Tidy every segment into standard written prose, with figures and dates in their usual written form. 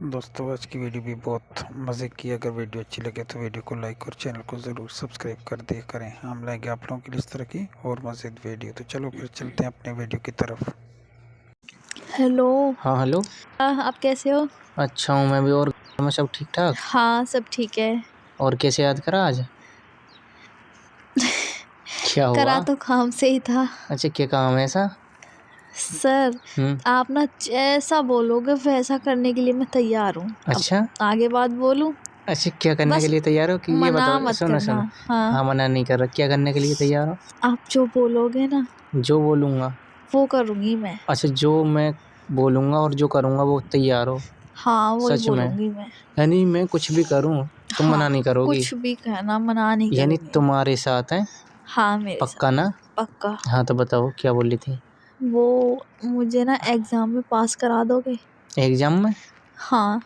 दोस्तों आज की वीडियो भी बहुत मज़े की। अगर वीडियो अच्छी लगे तो वीडियो को लाइक और चैनल को ज़रूर सब्सक्राइब कर दिया करें। हम लाएंगे आप लोगों के लिए इस तरह की और मज़ेद वीडियो। तो चलो फिर चलते हैं अपने वीडियो की तरफ। हेलो। हाँ हेलो। आप कैसे हो? अच्छा हूँ मैं भी। और घर में सब ठीक ठाक? हाँ सब ठीक है। और कैसे याद करा आज? क्या हुआ? करा तो काम से ही था। अच्छा क्या काम है ऐसा? सर आप ना जैसा बोलोगे वैसा करने के लिए मैं तैयार हूँ। अब अच्छा आगे बात बोलूँ? अच्छा क्या करने के बस लिए तैयार हो कि ये मना बताओ। मत सुनो करना। सुनो। हाँ हाँ मना नहीं कर रहा। क्या करने के लिए तैयार हो? आप जो बोलोगे ना जो बोलूँगा। वो करूँगी मैं। अच्छा जो मैं बोलूँगा और जो करूँगा वो तैयार हो? हाँ वही सच में? बोलूँगी मैं। यानी मैं कुछ भी करूँ तुम मना हाँ नहीं करोगी? कुछ भी कहना मना नहीं यानी करूँगी। तुम्हारे साथ है? हाँ मेरे पक्का साथ ना? पक्का। हाँ तो बताओ क्या बोली थी? वो मुझे ना एग्ज़ाम में पास करा दोगे? एग्जाम में? हाँ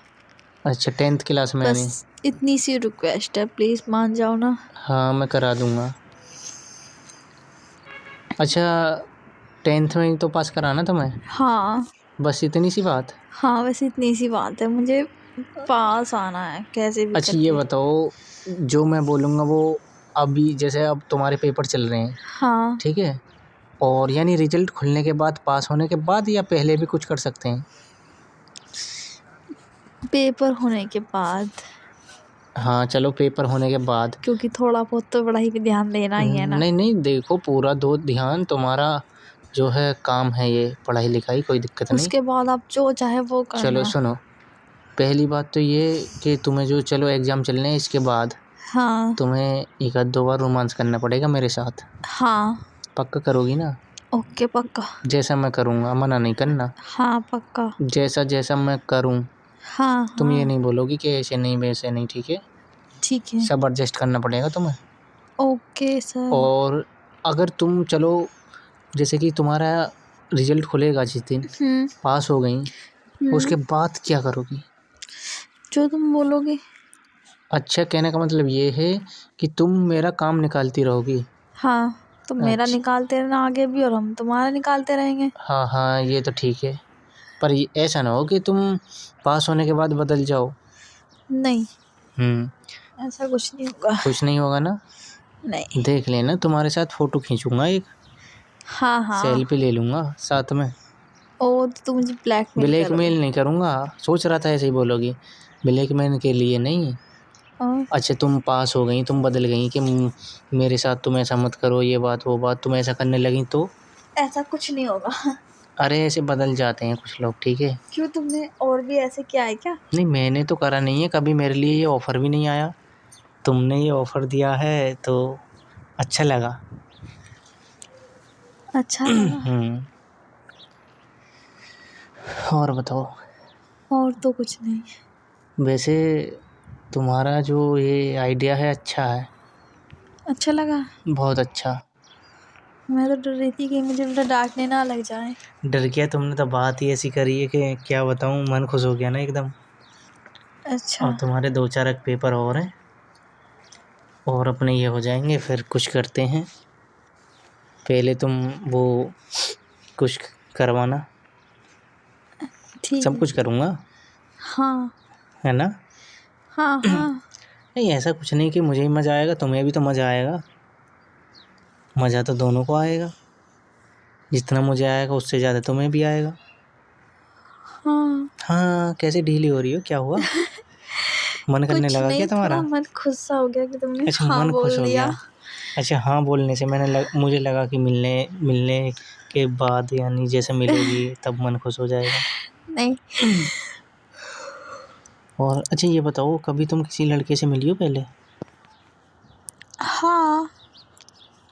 अच्छा 10th क्लास में बस यानी? इतनी सी रिक्वेस्ट है, प्लीज़ मान जाओ ना। हाँ मैं करा दूंगा। अच्छा 10th में ही तो पास कराना तुम्हें? हाँ बस इतनी सी बात? हाँ बस इतनी सी बात है, मुझे पास आना है कैसे भी अच्छा ये करके। बताओ जो मैं बोलूँगा वो अभी जैसे अब तुम्हारे पेपर चल रहे हैं हाँ ठीक है, और यानी रिजल्ट खुलने के बाद पास होने के बाद या पहले भी कुछ कर सकते हैं? पेपर होने के बाद, हाँ चलो पेपर होने के बाद। क्योंकि थोड़ा बहुत तो पढ़ाई पे ध्यान देना ही है ना। नहीं नहीं देखो पूरा दो ध्यान तुम्हारा जो है काम है ये पढ़ाई लिखाई, कोई दिक्कत नहीं। उसके बाद आप जो चाहे वो चलो करना। सुनो, पहली बात तो ये कि तुम्हें जो चलो एग्ज़ाम चलने हैं इसके बाद हाँ तुम्हें एक आध दो बार रोमांस करना पड़ेगा मेरे साथ। हाँ पक्का करोगी ना? ओके पक्का। जैसा मैं करूँगा मना नहीं करना। हाँ पक्का। जैसा जैसा मैं करूँ हाँ तुम ये हाँ नहीं बोलोगी कि ऐसे नहीं वैसे नहीं, ठीक है? ठीक है। सब एडजस्ट करना पड़ेगा तुम्हें। Okay sir. और अगर तुम चलो जैसे कि तुम्हारा रिजल्ट खुलेगा जिस दिन हम्म पास हो गई हम्म उसके बाद क्या करोगी? जो तुम बोलोगे। अच्छा कहने का मतलब ये है कि तुम मेरा काम निकालती रहोगी? हाँ तुम मेरा अच्छा निकालते रहना आगे भी और हम तुम्हारा निकालते रहेंगे। हाँ हाँ ये तो ठीक है, पर ऐसा ना हो कि तुम पास होने के बाद बदल जाओ। नहीं हम्म। ऐसा कुछ नहीं होगा। कुछ नहीं होगा ना? नहीं। देख लेना तुम्हारे साथ फ़ोटो खींचूँगा एक, हाँ हाँ सेल्फ़ी ले लूँगा साथ में। ओ तो तुम मुझे ब्लैकमेल करोगे। ब्लैकमेल नहीं करूँगा, सोच रहा था ऐसे ही बोलोगी, ब्लैकमेल के लिए नहीं। और अच्छा तुम पास हो गई, तुम बदल गई कि मेरे साथ तुम ऐसा मत करो, ये बात वो बात, तुम ऐसा करने लगी तो? ऐसा कुछ नहीं होगा। अरे ऐसे बदल जाते हैं कुछ लोग, ठीक है? क्यों तुमने और भी ऐसे किया है क्या? नहीं मैंने तो करा नहीं है कभी, मेरे लिए ये ऑफ़र भी नहीं आया। तुमने ये ऑफ़र दिया है तो अच्छा लगा। अच्छा लगा। हुँ। और बताओ? और तो कुछ नहीं। वैसे तुम्हारा जो ये आइडिया है अच्छा है, अच्छा लगा। बहुत अच्छा। मैं तो डर रही थी कि मुझे उल्टा डांटने ना लग जाए। डर गया, तुमने तो बात ही ऐसी करी है कि क्या बताऊँ, मन खुश हो गया ना एकदम। अच्छा और तुम्हारे 2-4 एक पेपर और हैं और अपने ये हो जाएंगे, फिर कुछ करते हैं। पहले तुम वो कुछ करवाना, ठीक सब है। कुछ करूँगा, हाँ है ना? हाँ हाँ नहीं ऐसा कुछ नहीं कि मुझे ही मज़ा आएगा, तुम्हें भी तो मज़ा आएगा। मज़ा तो दोनों को आएगा, जितना मुझे आएगा उससे ज़्यादा तुम्हें भी आएगा। हाँ हाँ कैसे ढीली हो रही हो, क्या हुआ? मन करने कुछ लगा क्या नहीं, थोड़ा तुम्हारा? मन खुश सा हो गया कि तुमने अच्छा हाँ मन खुश बोल हो दिया। गया। अच्छा हाँ बोलने से मुझे लगा कि मिलने मिलने के बाद यानी जैसे मिलोगी तब मन खुश हो जाएगा। नहीं। और अच्छा ये बताओ कभी तुम किसी लड़के से मिली हो पहले? हाँ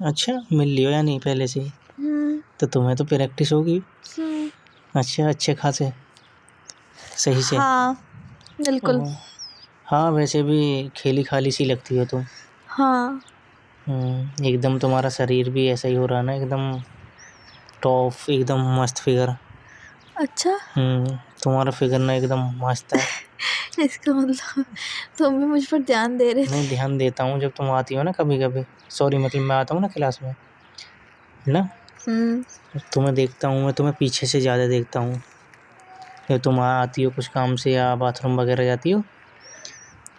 अच्छा मिल लियो यानी पहले से ही? हम्म तो तुम्हें तो प्रैक्टिस होगी। हम्म अच्छा अच्छे खासे सही से? हाँ बिल्कुल। ओह, हाँ वैसे भी खेली खाली सी लगती हो तुम। हाँ एकदम तुम्हारा शरीर भी ऐसा ही हो रहा ना एकदम टॉप, एकदम मस्त फिगर। अच्छा तुम्हारा फिगर ना एकदम मस्त है। इसका मतलब तुम भी मुझ पर ध्यान दे रहे नहीं थे। ध्यान देता हूँ जब तुम आती हो ना कभी कभी, सॉरी मतलब मैं आता हूँ ना क्लास में, है ना? हम्म तुम्हें देखता हूँ, मैं तुम्हें पीछे से ज़्यादा देखता हूँ। जब तुम आती हो कुछ काम से या बाथरूम वगैरह जाती हो,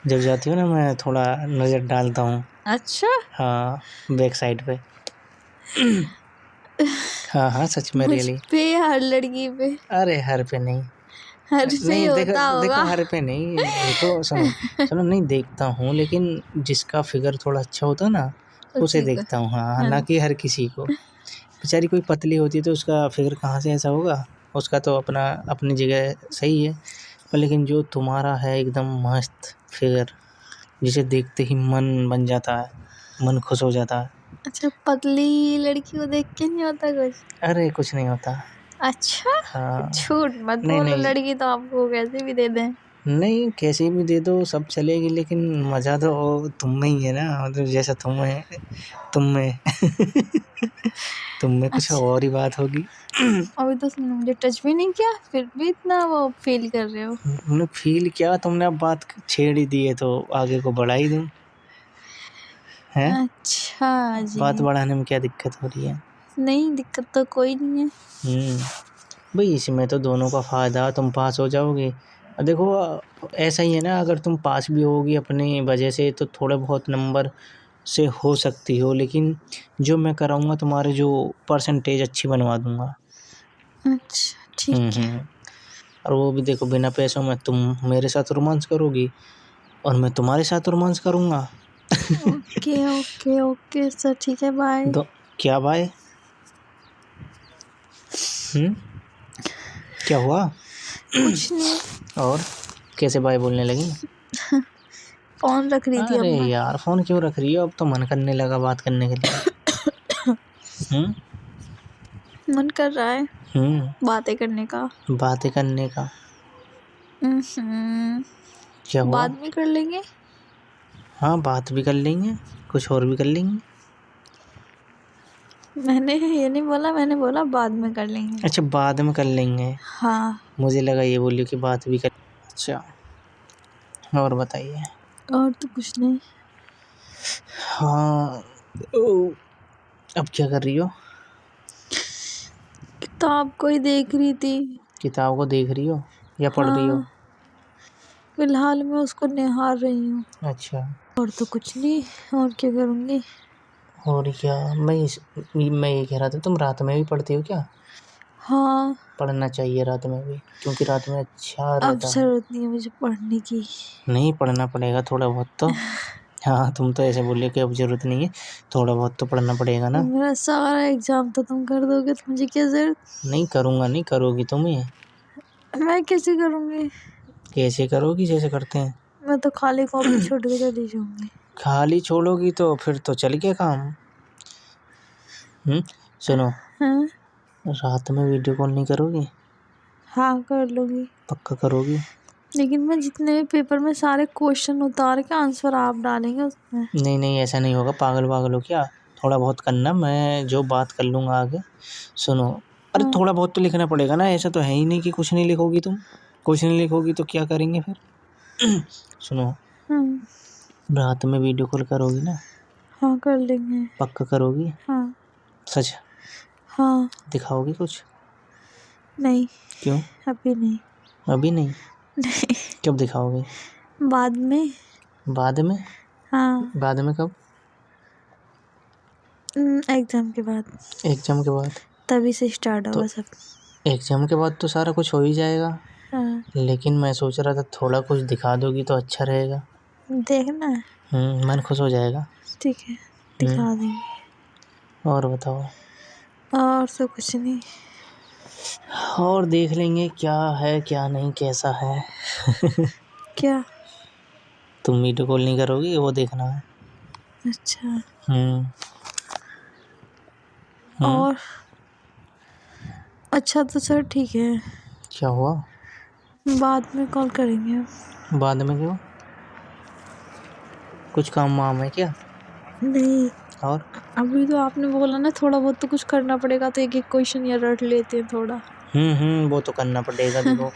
जब जाती हो ना मैं थोड़ा नज़र डालता हूँ। अच्छा। हाँ, बैक साइड पे। हाँ हाँ, सच में मुझ रियली। पे, हर लड़की पे? अरे हर पे नहीं, हर पे नहीं देखो होता देखो होगा। हर पे नहीं, देखो सुनो सुनो, नहीं देखता हूँ लेकिन जिसका फिगर थोड़ा अच्छा होता है ना उसे उसी को। देखता हूँ। हाँ, हाँ। ना कि हर किसी को। बेचारी कोई पतली होती है तो उसका फिगर कहाँ से ऐसा होगा, उसका तो अपना अपनी जगह सही है, पर लेकिन जो तुम्हारा है एकदम मस्त फिगर, जिसे देखते ही मन बन जाता है, मन खुश हो जाता है। अच्छा, पतली लड़की को देख के नहीं होता कुछ? अरे कुछ नहीं होता। अच्छा, हाँ, झूठ मत नहीं बोलो, नहीं लड़की तो आपको कैसे भी दे दें। नहीं, कैसे भी दे दो सब चलेगी, लेकिन मज़ा तो तुम में ही है ना, मतलब जैसा तुम है तुम में तुम में कुछ अच्छा, और ही बात होगी। अभी तो तुमने मुझे टच भी नहीं किया, फिर भी इतना वो फील कर रहे हो। तुमने फील किया, तुमने अब बात छेड़ ही दी है तो आगे को बढ़ा ही दूँ, हैं? अच्छा जी। बात बढ़ाने में क्या दिक्कत हो रही है? नहीं, दिक्कत तो कोई नहीं है। भाई इसमें तो दोनों का फ़ायदा, तुम पास हो जाओगे। देखो ऐसा ही है ना, अगर तुम पास भी होगी अपनी वजह से तो थोड़े बहुत नंबर से हो सकती हो, लेकिन जो मैं कराऊँगा तुम्हारे जो परसेंटेज अच्छी बनवा दूँगा। अच्छा, ठीक है। और वो भी देखो बिना पैसों में, तुम मेरे साथ रोमांस करोगी और मैं तुम्हारे साथ रोमांस करूँगा। ओके ओके ओके सर, ठीक है, बाय। दो क्या बाय? क्या हुआ? कुछ नहीं। और कैसे बाय बोलने लगी? फोन रख रही थी अब अरे मैं। यार फ़ोन क्यों रख रही हो? अब तो मन करने लगा बात करने के लिए। हुँ? मन कर रहा है हुँ, बातें करने का। बातें करने का। हम्म, क्या हुआ? बाद में कर लेंगे। हाँ, बात भी कर लेंगे, कुछ और भी कर लेंगे। मैंने ये नहीं बोला, मैंने बोला बाद में कर लेंगे। अच्छा, बाद में कर लेंगे। हाँ। मुझे लगा ये बोली कि बात भी कर। अच्छा, और बताइए? और तो कुछ नहीं। हाँ, अब क्या कर रही हो? किताब को ही देख रही थी। किताब को देख रही हो या पढ़ रही हो? हाँ, फिलहाल मैं उसको निहार रही हूँ। अच्छा, और तो कुछ नहीं, और क्या करूँगी। और क्या? मैं ये कह रहा था, तुम रात में भी पढ़ती हो क्या? हाँ, पढ़ना चाहिए रात में भी, क्योंकि रात में अच्छा अब रहता है। जरूरत नहीं है मुझे पढ़ने की। नहीं, पढ़ना पड़ेगा थोड़ा बहुत तो। हाँ, तुम तो ऐसे बोले कि अब ज़रूरत नहीं है, थोड़ा बहुत तो पढ़ना पड़ेगा ना। मेरा सारा एग्जाम तो तुम कर दोगे तो मुझे क्या जरूरत। नहीं करूँगा, नहीं करोगी तुम ही। मैं कैसे करूँगी। कैसे करोगी, जैसे करते हैं। मैं तो खाली कॉपी छोड़ के चली जाऊंगी। खाली छोड़ोगी तो फिर तो चल गया काम। सुनो, हाँ। रात में वीडियो कॉल नहीं करोगी? हाँ, कर लूँगी। पक्का करोगी? लेकिन मैं जितने भी पेपर में सारे क्वेश्चन उतार के आंसर आप डालेंगे उसमें। नहीं नहीं, ऐसा नहीं होगा, पागल वागल हो क्या? थोड़ा बहुत करना, मैं जो बात कर लूँगा आगे। सुनो, अरे हाँ। थोड़ा बहुत तो लिखना पड़ेगा ना, ऐसा तो है ही नहीं कि कुछ नहीं लिखोगी तुम। कुछ नहीं लिखोगी तो क्या करेंगे फिर? सुनो, हाँ। रात में वीडियो कॉल करोगी ना? हाँ, कर लेंगे। पक्का करोगी? हाँ। सच? हाँ। दिखाओगी कुछ? नहीं, क्यों? अभी नहीं। अभी नहीं? कब दिखाओगे? बाद में। बाद में? हाँ। बाद में कब? एग्जाम के बाद। एग्जाम के बाद? तभी से स्टार्ट तो होगा सब। एग्जाम के बाद तो सारा कुछ हो ही जाएगा, हाँ, लेकिन मैं सोच रहा था थोड़ा कुछ दिखा दोगी तो अच्छा रहेगा। देखना है। मन खुश हो जाएगा। ठीक है, हम्म, दिखा देंगे। और बताओ? और तो कुछ नहीं। और देख लेंगे क्या है क्या नहीं, कैसा है। क्या? तुम वीडियो कॉल नहीं करोगी, वो देखना है। अच्छा। हम्म हम्म और अच्छा तो सर, ठीक है, क्या हुआ? बाद में कॉल करेंगे। बाद में क्यों? कुछ काम वाम है क्या? नहीं, और अभी तो आपने बोला ना थोड़ा बहुत तो कुछ करना पड़ेगा, तो एक एक क्वेश्चन या रट लेते हैं थोड़ा। वो तो करना पड़ेगा, देखो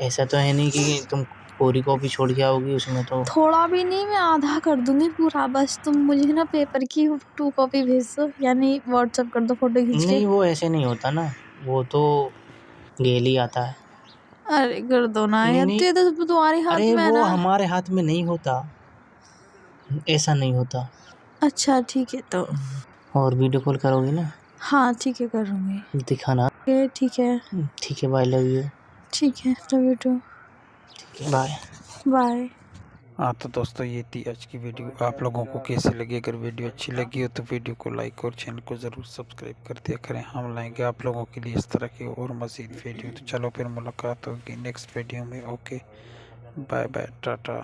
ऐसा तो है नहीं कि तुम पूरी कॉपी छोड़ के आओगी उसमें तो। थोड़ा भी नहीं, मैं आधा कर दूंगी पूरा, बस तुम मुझे ना पेपर की 2 कॉपी भेज दो, यानी व्हाट्सएप कर दो फोटो खींच के। नहीं, वो ऐसे नहीं होता ना, वो तो गेल ही आता है। अरे कर दो ना नहीं यार, नहीं, ये तो तुम्हारे हाथ अरे में है वो ना। हमारे हाथ में नहीं होता, ऐसा नहीं होता। अच्छा ठीक है तो। और वीडियो कॉल करोगी ना? हाँ ठीक है करूँगी। दिखाना। ठीक है। ठीक है, बाय, लव यू। ठीक है, लव यू टू। ठीक है, बाय। बाय। हाँ तो दोस्तों ये थी आज की वीडियो। आप लोगों को कैसी लगी? अगर वीडियो अच्छी लगी हो तो वीडियो को लाइक और चैनल को ज़रूर सब्सक्राइब कर दिया करें। हम लाएंगे आप लोगों के लिए इस तरह की और मज़ीद वीडियो। तो चलो फिर मुलाकात होगी नेक्स्ट वीडियो में। Okay, bye bye, Tata.